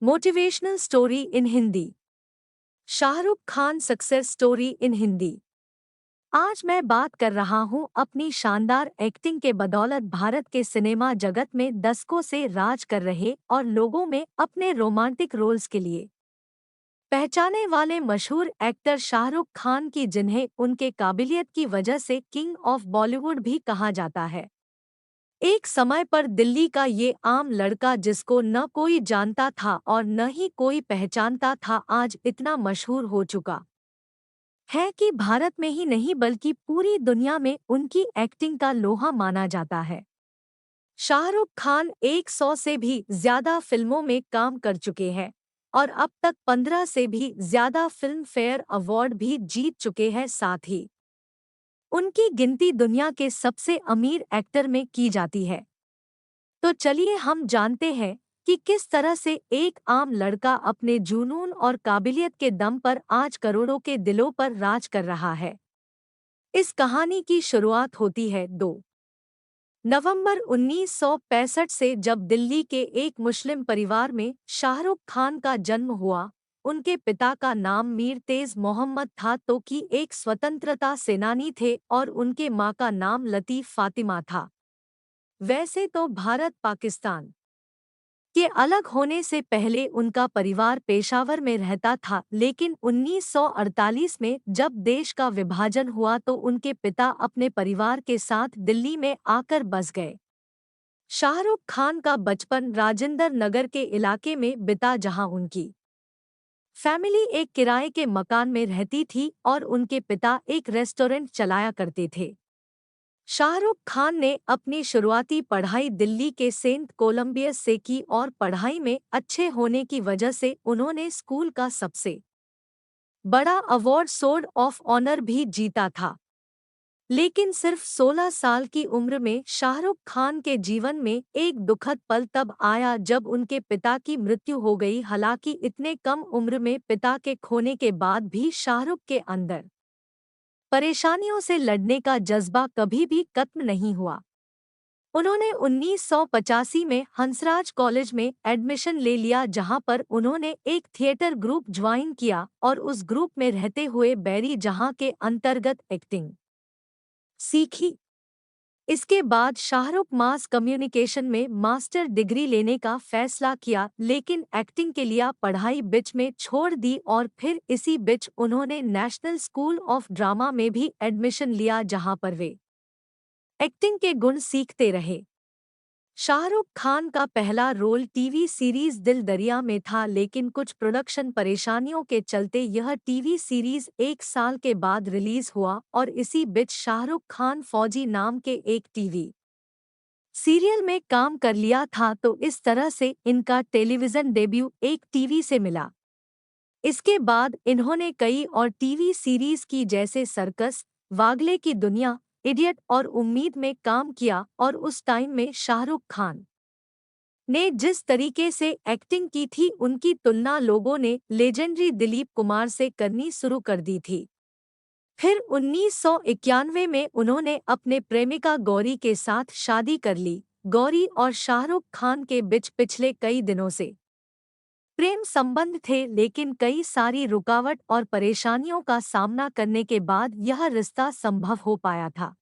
Motivational story in Hindi. Shahrukh Khan success story in Hindi. आज मैं बात कर रहा हूं अपनी शानदार एक्टिंग के बदौलत भारत के सिनेमा जगत में दशकों से राज कर रहे और लोगों में अपने रोमांटिक रोल्स के लिए पहचाने वाले मशहूर एक्टर शाहरुख खान की, जिन्हें उनके काबिलियत की वजह से किंग ऑफ बॉलीवुड भी कहा जाता है। एक समय पर दिल्ली का ये आम लड़का, जिसको न कोई जानता था और न ही कोई पहचानता था, आज इतना मशहूर हो चुका है कि भारत में ही नहीं बल्कि पूरी दुनिया में उनकी एक्टिंग का लोहा माना जाता है। शाहरुख खान 100 से भी ज्यादा फिल्मों में काम कर चुके हैं और अब तक 15 से भी ज्यादा फिल्म फेयर अवार्ड भी जीत चुके हैं। साथ ही उनकी गिनती दुनिया के सबसे अमीर एक्टर में की जाती है। तो चलिए हम जानते हैं कि किस तरह से एक आम लड़का अपने जुनून और काबिलियत के दम पर आज करोड़ों के दिलों पर राज कर रहा है। इस कहानी की शुरुआत होती है 2 नवंबर 1965 से, जब दिल्ली के एक मुस्लिम परिवार में शाहरुख खान का जन्म हुआ। उनके पिता का नाम मीर तेज मोहम्मद था, तो कि एक स्वतंत्रता सेनानी थे, और उनके मां का नाम लतीफ फातिमा था। वैसे तो भारत पाकिस्तान के अलग होने से पहले उनका परिवार पेशावर में रहता था, लेकिन 1948 में जब देश का विभाजन हुआ तो उनके पिता अपने परिवार के साथ दिल्ली में आकर बस गए। शाहरुख खान का बचपन राजेंद्र नगर के इलाके में बिता, जहां उनकी फैमिली एक किराए के मकान में रहती थी और उनके पिता एक रेस्टोरेंट चलाया करते थे। शाहरुख खान ने अपनी शुरुआती पढ़ाई दिल्ली के सेंट कोलंबियस से की और पढ़ाई में अच्छे होने की वजह से उन्होंने स्कूल का सबसे बड़ा अवार्ड सोर्ड ऑफ ऑनर भी जीता था। लेकिन सिर्फ 16 साल की उम्र में शाहरुख खान के जीवन में एक दुखद पल तब आया जब उनके पिता की मृत्यु हो गई। हालांकि इतने कम उम्र में पिता के खोने के बाद भी शाहरुख के अंदर परेशानियों से लड़ने का जज्बा कभी भी खत्म नहीं हुआ। उन्होंने 1985 में हंसराज कॉलेज में एडमिशन ले लिया, जहां पर उन्होंने एक थिएटर ग्रुप ज्वाइन किया और उस ग्रुप में रहते हुए बैरी जहां के अंतर्गत एक्टिंग सीखी। इसके बाद शाहरुख मास कम्युनिकेशन में मास्टर डिग्री लेने का फैसला किया, लेकिन एक्टिंग के लिए पढ़ाई बीच में छोड़ दी और फिर इसी बीच उन्होंने नेशनल स्कूल ऑफ ड्रामा में भी एडमिशन लिया, जहां पर वे एक्टिंग के गुण सीखते रहे। शाहरुख खान का पहला रोल टीवी सीरीज दिल दरिया में था, लेकिन कुछ प्रोडक्शन परेशानियों के चलते यह टीवी सीरीज 1 साल के बाद रिलीज हुआ और इसी बीच शाहरुख खान फौजी नाम के एक टीवी सीरियल में काम कर लिया था, तो इस तरह से इनका टेलीविजन डेब्यू एक टीवी से मिला। इसके बाद इन्होंने कई और टीवी सीरीज की, जैसे सर्कस, वागले की दुनिया, इडियट और उम्मीद में काम किया। और उस टाइम में शाहरुख खान ने जिस तरीके से एक्टिंग की थी, उनकी तुलना लोगों ने लेजेंडरी दिलीप कुमार से करनी शुरू कर दी थी। फिर 1991 में उन्होंने अपने प्रेमिका गौरी के साथ शादी कर ली। गौरी और शाहरुख खान के बीच पिछले कई दिनों से प्रेम संबंध थे, लेकिन कई सारी रुकावट और परेशानियों का सामना करने के बाद यह रिश्ता संभव हो पाया था।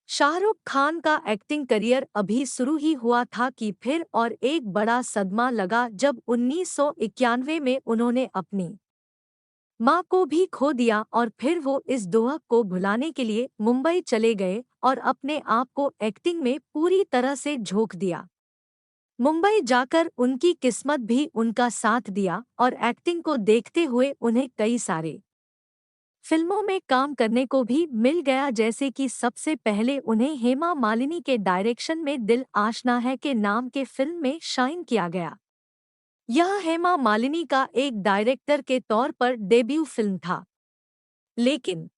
शाहरुख खान का एक्टिंग करियर अभी शुरू ही हुआ था कि फिर और एक बड़ा सदमा लगा जब 1991 में उन्होंने अपनी मां को भी खो दिया और फिर वो इस दुख को भुलाने के लिए मुंबई चले गए और अपने आप को एक्टिंग में पूरी तरह से झोंक दिया। मुंबई जाकर उनकी किस्मत भी उनका साथ दिया और एक्टिंग को देखते हुए उन्हें कई सारे फिल्मों में काम करने को भी मिल गया, जैसे कि सबसे पहले उन्हें हेमा मालिनी के डायरेक्शन में दिल आशना है के नाम के फिल्म में शाइन किया गया। यह हेमा मालिनी का एक डायरेक्टर के तौर पर डेब्यू फिल्म था। लेकिन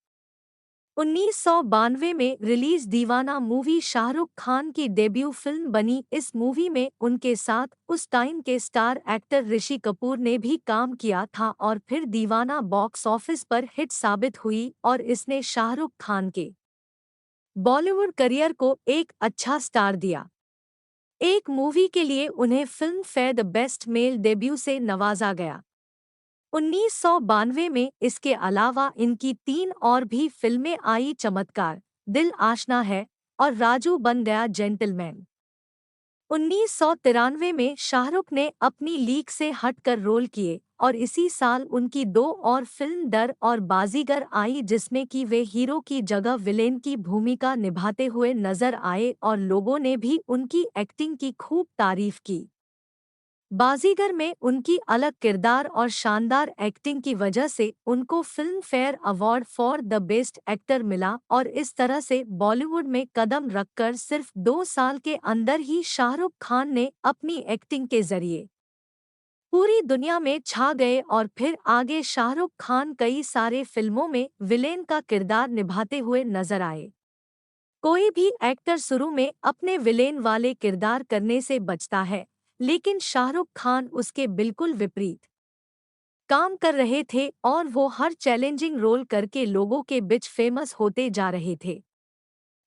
1992 में रिलीज दीवाना मूवी शाहरुख खान की डेब्यू फिल्म बनी। इस मूवी में उनके साथ उस टाइम के स्टार एक्टर ऋषि कपूर ने भी काम किया था और फिर दीवाना बॉक्स ऑफिस पर हिट साबित हुई और इसने शाहरुख खान के बॉलीवुड करियर को एक अच्छा स्टार दिया। एक मूवी के लिए उन्हें film fair the best male debut से नवाजा गया। 1992 में इसके अलावा इनकी 3 और भी फिल्में आई, चमत्कार, दिल आशना है और राजू बन गया जेंटलमैन। 1993 में शाहरुख ने अपनी लीग से हटकर रोल किए और इसी साल उनकी 2 और फिल्म डर और बाजीगर आई, जिसमें कि वे हीरो की जगह विलेन की भूमिका निभाते हुए नजर आए और लोगों ने भी उनकी एक्टिंग की खूब तारीफ की। बाजीगर में उनकी अलग किरदार और शानदार एक्टिंग की वजह से उनको film fair award for the best actor मिला और इस तरह से बॉलीवुड में कदम रखकर सिर्फ 2 साल के अंदर ही शाहरुख खान ने अपनी एक्टिंग के जरिए पूरी दुनिया में छा गए और फिर आगे शाहरुख खान कई सारे फिल्मों में विलेन का किरदार निभाते हुए नजर आए। कोई भी एक्टर शुरू में अपने विलेन वाले किरदार करने से बचता है, लेकिन शाहरुख खान उसके बिल्कुल विपरीत काम कर रहे थे और वो हर चैलेंजिंग रोल करके लोगों के बीच फेमस होते जा रहे थे।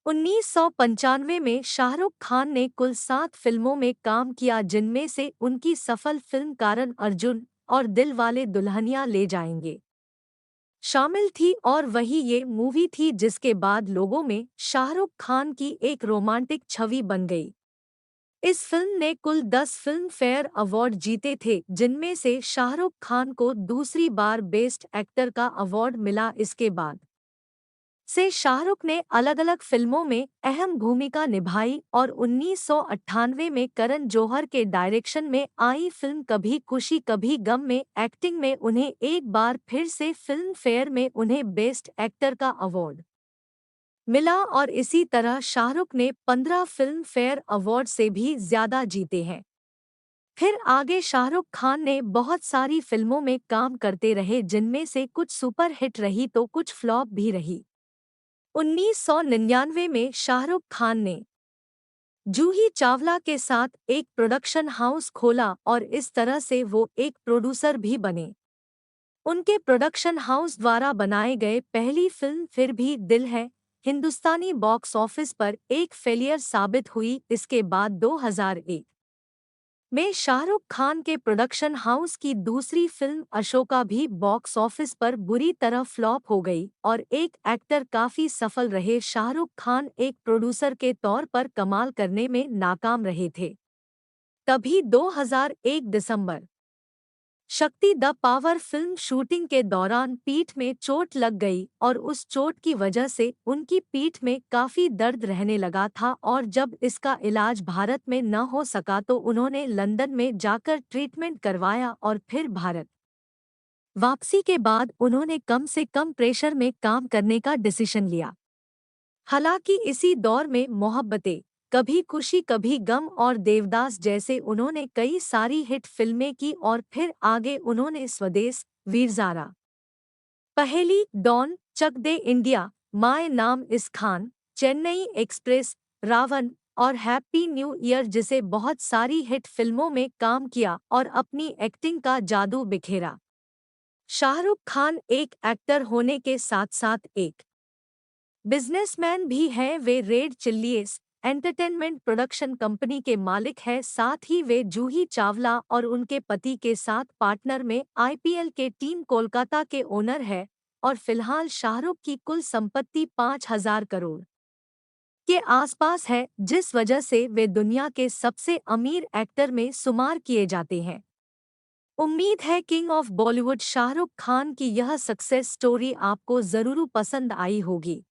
1995 में शाहरुख खान ने कुल 7 फिल्मों में काम किया, जिनमें से उनकी सफल फिल्म कारण अर्जुन और दिल वाले दुल्हनिया ले जाएंगे शामिल थी और वही ये मूवी थी जिसके बाद लोगों में शाहरुख खान की एक रोमांटिक छवि बन गई। इस फिल्म ने कुल 10 फिल्म फेयर अवार्ड जीते थे, जिनमें से शाहरुख खान को दूसरी बार बेस्ट एक्टर का अवार्ड मिला। इसके बाद से शाहरुख ने अलग अलग फिल्मों में अहम भूमिका निभाई और 1998 में करण जौहर के डायरेक्शन में आई फिल्म कभी खुशी कभी गम में एक्टिंग में उन्हें एक बार फिर से फिल्म फेयर में उन्हें बेस्ट एक्टर का अवार्ड मिला और इसी तरह शाहरुख ने 15 फिल्म फेयर अवार्ड से भी ज्यादा जीते हैं। फिर आगे शाहरुख खान ने बहुत सारी फिल्मों में काम करते रहे, जिनमें से कुछ सुपर हिट रही तो कुछ फ्लॉप भी रही। 1999 में शाहरुख खान ने जूही चावला के साथ एक प्रोडक्शन हाउस खोला और इस तरह से वो एक प्रोड्यूसर भी बने। उनके प्रोडक्शन हाउस द्वारा बनाए गए पहली फिल्म फिर भी दिल है हिंदुस्तानी बॉक्स ऑफिस पर एक फेलियर साबित हुई। इसके बाद 2001 में शाहरुख खान के प्रोडक्शन हाउस की दूसरी फिल्म अशोका भी बॉक्स ऑफिस पर बुरी तरह फ्लॉप हो गई और एक एक्टर काफी सफल रहे शाहरुख खान एक प्रोड्यूसर के तौर पर कमाल करने में नाकाम रहे थे। तभी 2001 दिसंबर शक्ति द पावर फिल्म शूटिंग के दौरान पीठ में चोट लग गई और उस चोट की वजह से उनकी पीठ में काफी दर्द रहने लगा था और जब इसका इलाज भारत में न हो सका तो उन्होंने लंदन में जाकर ट्रीटमेंट करवाया और फिर भारत वापसी के बाद उन्होंने कम से कम प्रेशर में काम करने का डिसीजन लिया। हालांकि इसी दौर में मोहब्बतें, कभी खुशी कभी गम और देवदास जैसे उन्होंने कई सारी हिट फिल्में की और फिर आगे उन्होंने स्वदेश, Veer Zaara, Paheli, Don, Chak De India, my name is Khan, Chennai express, Ravan और हैप्पी न्यू ईयर जिसे बहुत सारी हिट फिल्मों में काम किया और अपनी एक्टिंग का जादू बिखेरा। शाहरुख खान एक एक्टर होने के साथ साथ एक बिजनेसमैन भी हैं। वे red chillies entertainment production company के मालिक हैं, साथ ही वे जूही चावला और उनके पति के साथ पार्टनर में आईपीएल के टीम कोलकाता के ओनर हैं और फिलहाल शाहरुख की कुल संपत्ति 5,000 करोड़ के आसपास है, जिस वजह से वे दुनिया के सबसे अमीर एक्टर में शुमार किए जाते हैं। उम्मीद है किंग ऑफ बॉलीवुड शाहरुख खान की यह सक्सेस स्टोरी आपको जरूर पसंद आई होगी।